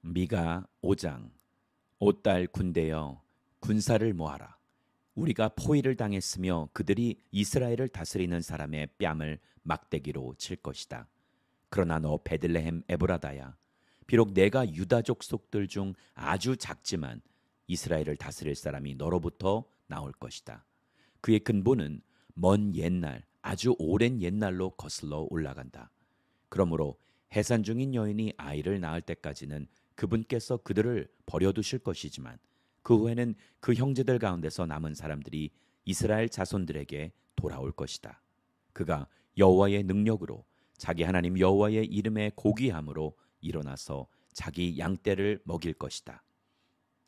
미가 5장. 오 딸 군대여, 군사를 모아라. 우리가 포위를 당했으며 그들이 이스라엘을 다스리는 사람의 뺨을 막대기로 칠 것이다. 그러나 너 베들레헴 에브라다야, 비록 내가 유다족 속들 중 아주 작지만 이스라엘을 다스릴 사람이 너로부터 나올 것이다. 그의 근본은 먼 옛날, 아주 오랜 옛날로 거슬러 올라간다. 그러므로 해산 중인 여인이 아이를 낳을 때까지는 그분께서 그들을 버려두실 것이지만 그 후에는 그 형제들 가운데서 남은 사람들이 이스라엘 자손들에게 돌아올 것이다. 그가 여호와의 능력으로 자기 하나님 여호와의 이름의 고귀함으로 일어나서 자기 양떼를 먹일 것이다.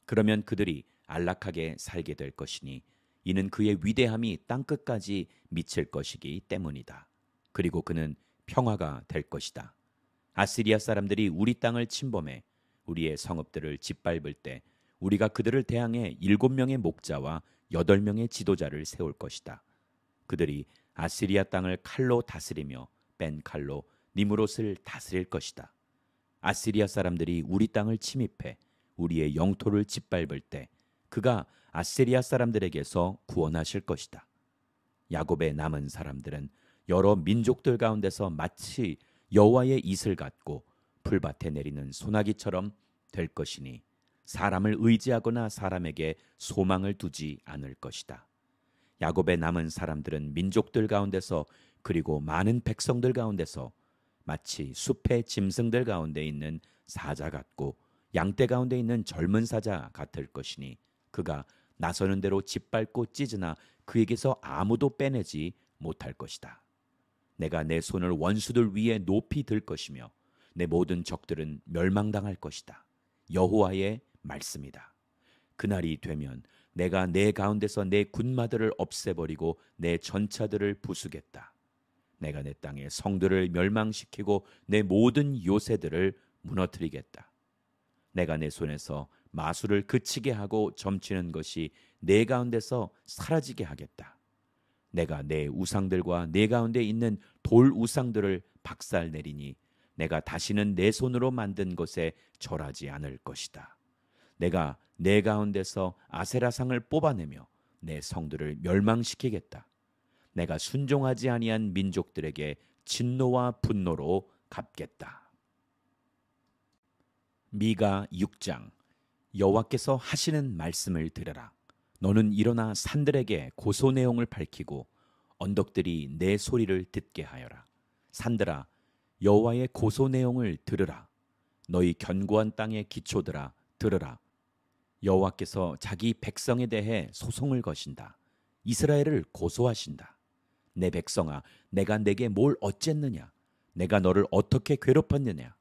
그러면 그들이 안락하게 살게 될 것이니 이는 그의 위대함이 땅끝까지 미칠 것이기 때문이다. 그리고 그는 평화가 될 것이다. 아시리아 사람들이 우리 땅을 침범해 우리의 성읍들을 짓밟을 때 우리가 그들을 대항해 7명의 목자와 8명의 지도자를 세울 것이다. 그들이 아시리아 땅을 칼로 다스리며 뺀 칼로 니무롯을 다스릴 것이다. 아시리아 사람들이 우리 땅을 침입해 우리의 영토를 짓밟을 때 그가 아시리아 사람들에게서 구원하실 것이다. 야곱의 남은 사람들은 여러 민족들 가운데서 마치 여호와의 이슬 같고 풀밭에 내리는 소나기처럼 될 것이니 사람을 의지하거나 사람에게 소망을 두지 않을 것이다. 야곱의 남은 사람들은 민족들 가운데서 그리고 많은 백성들 가운데서 마치 숲의 짐승들 가운데 있는 사자 같고 양떼 가운데 있는 젊은 사자 같을 것이니 그가 나서는 대로 짓밟고 찢으나 그에게서 아무도 빼내지 못할 것이다. 내가 내 손을 원수들 위에 높이 들 것이며 내 모든 적들은 멸망당할 것이다. 여호와의 말씀이다. 그날이 되면 내가 내 가운데서 내 군마들을 없애버리고 내 전차들을 부수겠다. 내가 내 땅의 성들을 멸망시키고 내 모든 요새들을 무너뜨리겠다. 내가 내 손에서 마술을 그치게 하고 점치는 것이 내 가운데서 사라지게 하겠다. 내가 내 우상들과 내 가운데 있는 돌 우상들을 박살내리니 내가 다시는 내 손으로 만든 것에 절하지 않을 것이다. 내가 내 가운데서 아세라상을 뽑아내며 내 성들을 멸망시키겠다. 내가 순종하지 아니한 민족들에게 진노와 분노로 갚겠다. 미가 6장. 여호와께서 하시는 말씀을 들으라. 너는 일어나 산들에게 고소 내용을 밝히고 언덕들이 내 소리를 듣게 하여라. 산들아, 여호와의 고소 내용을 들으라. 너희 견고한 땅의 기초들아, 들으라. 여호와께서 자기 백성에 대해 소송을 거신다. 이스라엘을 고소하신다. 내 백성아, 내가 내게 뭘 어쨌느냐? 내가 너를 어떻게 괴롭혔느냐?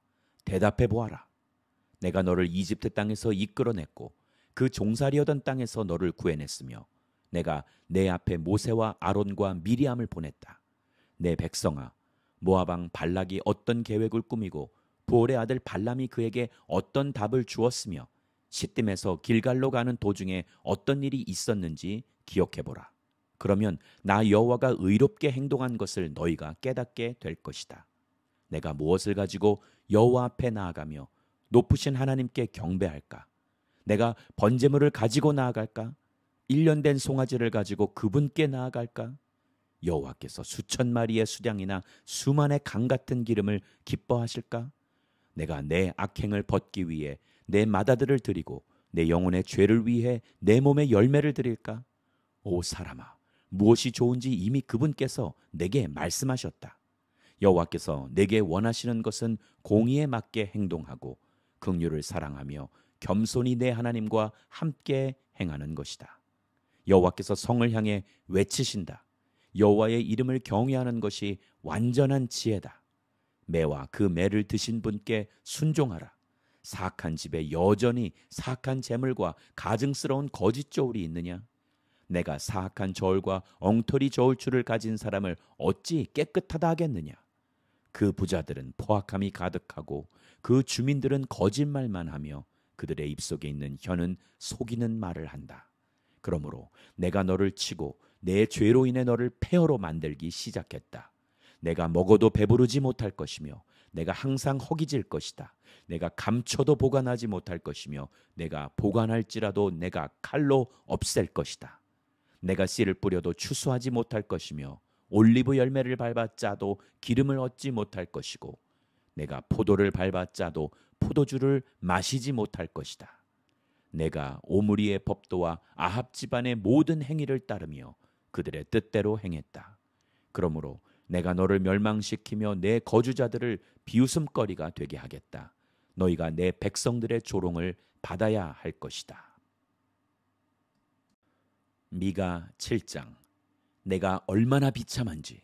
대답해 보아라. 내가 너를 이집트 땅에서 이끌어냈고 그 종살이하던 땅에서 너를 구해냈으며 내가 내 앞에 모세와 아론과 미리암을 보냈다. 내 백성아, 모압 왕 발락이 어떤 계획을 꾸미고 부올의 아들 발람이 그에게 어떤 답을 주었으며 시딤에서 길갈로 가는 도중에 어떤 일이 있었는지 기억해보라. 그러면 나 여호와가 의롭게 행동한 것을 너희가 깨닫게 될 것이다. 내가 무엇을 가지고 여호와 앞에 나아가며 높으신 하나님께 경배할까? 내가 번제물을 가지고 나아갈까? 1년 된 송아지를 가지고 그분께 나아갈까? 여호와께서 수천 마리의 수량이나 수만의 강 같은 기름을 기뻐하실까? 내가 내 악행을 벗기 위해 내 마다들을 드리고 내 영혼의 죄를 위해 내 몸의 열매를 드릴까? 오 사람아, 무엇이 좋은지 이미 그분께서 내게 말씀하셨다. 여호와께서 내게 원하시는 것은 공의에 맞게 행동하고 긍휼을 사랑하며 겸손히 내 하나님과 함께 행하는 것이다. 여호와께서 성을 향해 외치신다. 여호와의 이름을 경외하는 것이 완전한 지혜다. 매와 그 매를 드신 분께 순종하라. 사악한 집에 여전히 사악한 재물과 가증스러운 거짓 저울이 있느냐? 내가 사악한 저울과 엉터리 저울추를 가진 사람을 어찌 깨끗하다 하겠느냐? 그 부자들은 포악함이 가득하고 그 주민들은 거짓말만 하며 그들의 입속에 있는 혀는 속이는 말을 한다. 그러므로 내가 너를 치고 내 죄로 인해 너를 폐허로 만들기 시작했다. 내가 먹어도 배부르지 못할 것이며 내가 항상 허기질 것이다. 내가 감춰도 보관하지 못할 것이며 내가 보관할지라도 내가 칼로 없앨 것이다. 내가 씨를 뿌려도 추수하지 못할 것이며 올리브 열매를 밟아 짜도 기름을 얻지 못할 것이고 내가 포도를 밟아 짜도 포도주를 마시지 못할 것이다. 내가 오므리의 법도와 아합 집안의 모든 행위를 따르며 그들의 뜻대로 행했다. 그러므로 내가 너를 멸망시키며 내 거주자들을 비웃음거리가 되게 하겠다. 너희가 내 백성들의 조롱을 받아야 할 것이다. 미가 7장. 내가 얼마나 비참한지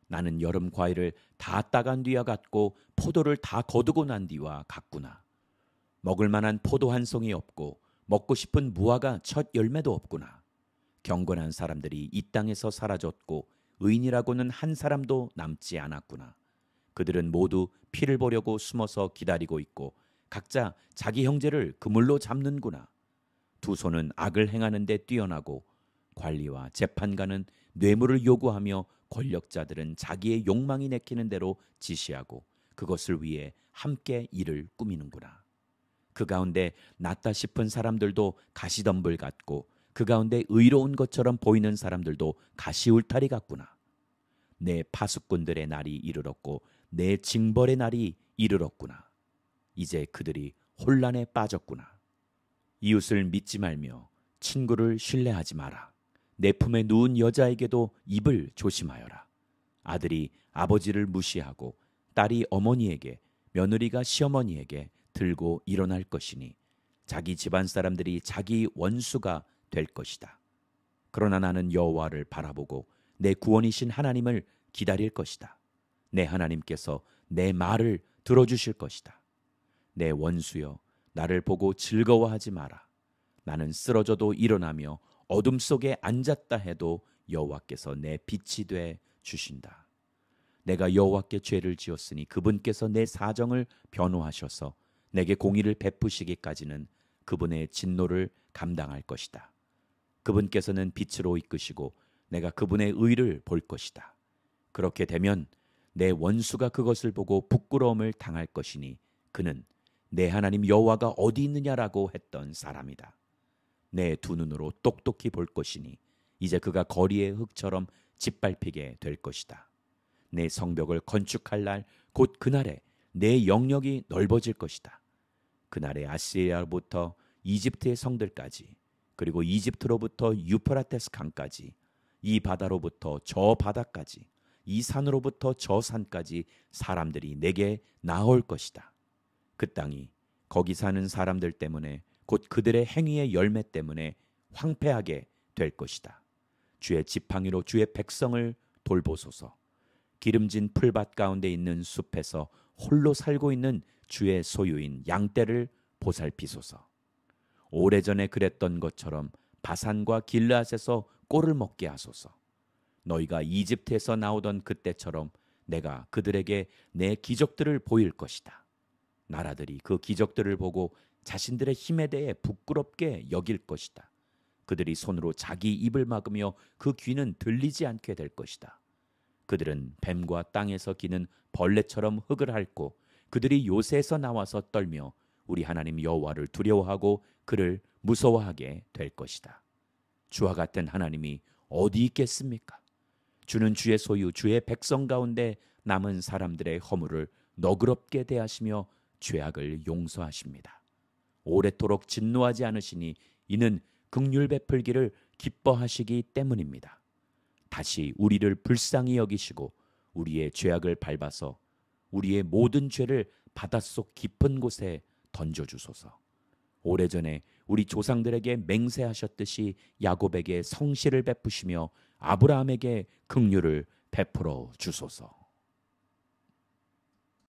나는 여름 과일을 다 따간 뒤와 같고 포도를 다 거두고 난 뒤와 같구나. 먹을 만한 포도 한 송이 없고 먹고 싶은 무화과 첫 열매도 없구나. 경건한 사람들이 이 땅에서 사라졌고 의인이라고는 한 사람도 남지 않았구나. 그들은 모두 피를 보려고 숨어서 기다리고 있고 각자 자기 형제를 그물로 잡는구나. 두 손은 악을 행하는 데 뛰어나고 관리와 재판관은 뇌물을 요구하며 권력자들은 자기의 욕망이 내키는 대로 지시하고 그것을 위해 함께 일을 꾸미는구나. 그 가운데 낫다 싶은 사람들도 가시덤불 같고 그 가운데 의로운 것처럼 보이는 사람들도 가시울타리 같구나. 내 파수꾼들의 날이 이르렀고 내 징벌의 날이 이르렀구나. 이제 그들이 혼란에 빠졌구나. 이웃을 믿지 말며 친구를 신뢰하지 마라. 내 품에 누운 여자에게도 입을 조심하여라. 아들이 아버지를 무시하고 딸이 어머니에게 며느리가 시어머니에게 들고 일어날 것이니 자기 집안 사람들이 자기 원수가 될 것이다. 그러나 나는 여호와를 바라보고 내 구원이신 하나님을 기다릴 것이다. 내 하나님께서 내 말을 들어주실 것이다. 내 원수여 나를 보고 즐거워하지 마라. 나는 쓰러져도 일어나며 어둠 속에 앉았다 해도 여호와께서 내 빛이 돼 주신다. 내가 여호와께 죄를 지었으니 그분께서 내 사정을 변호하셔서 내게 공의를 베푸시기까지는 그분의 진노를 감당할 것이다. 그분께서는 빛으로 이끄시고 내가 그분의 의를 볼 것이다. 그렇게 되면 내 원수가 그것을 보고 부끄러움을 당할 것이니 그는 내 하나님 여호와가 어디 있느냐라고 했던 사람이다. 내 두 눈으로 똑똑히 볼 것이니 이제 그가 거리의 흙처럼 짓밟히게 될 것이다. 내 성벽을 건축할 날 곧 그날에 내 영역이 넓어질 것이다. 그날에 아시리아로부터 이집트의 성들까지 그리고 이집트로부터 유프라테스 강까지 이 바다로부터 저 바다까지 이 산으로부터 저 산까지 사람들이 내게 나올 것이다. 그 땅이 거기 사는 사람들 때문에 곧 그들의 행위의 열매 때문에 황폐하게 될 것이다. 주의 지팡이로 주의 백성을 돌보소서. 기름진 풀밭 가운데 있는 숲에서 홀로 살고 있는 주의 소유인 양떼를 보살피소서. 오래전에 그랬던 것처럼 바산과 길르앗에서 꼴을 먹게 하소서. 너희가 이집트에서 나오던 그때처럼 내가 그들에게 내 기적들을 보일 것이다. 나라들이 그 기적들을 보고 자신들의 힘에 대해 부끄럽게 여길 것이다. 그들이 손으로 자기 입을 막으며 그 귀는 들리지 않게 될 것이다. 그들은 뱀과 땅에서 기는 벌레처럼 흙을 핥고 그들이 요새에서 나와서 떨며 우리 하나님 여호와를 두려워하고 그를 무서워하게 될 것이다. 주와 같은 하나님이 어디 있겠습니까? 주는 주의 소유 주의 백성 가운데 남은 사람들의 허물을 너그럽게 대하시며 죄악을 용서하십니다. 오래도록 진노하지 않으시니 이는 긍휼 베풀기를 기뻐하시기 때문입니다. 다시 우리를 불쌍히 여기시고 우리의 죄악을 밟아서 우리의 모든 죄를 바닷속 깊은 곳에 던져주소서. 오래전에 우리 조상들에게 맹세하셨듯이 야곱에게 성실을 베푸시며 아브라함에게 긍휼을 베풀어 주소서.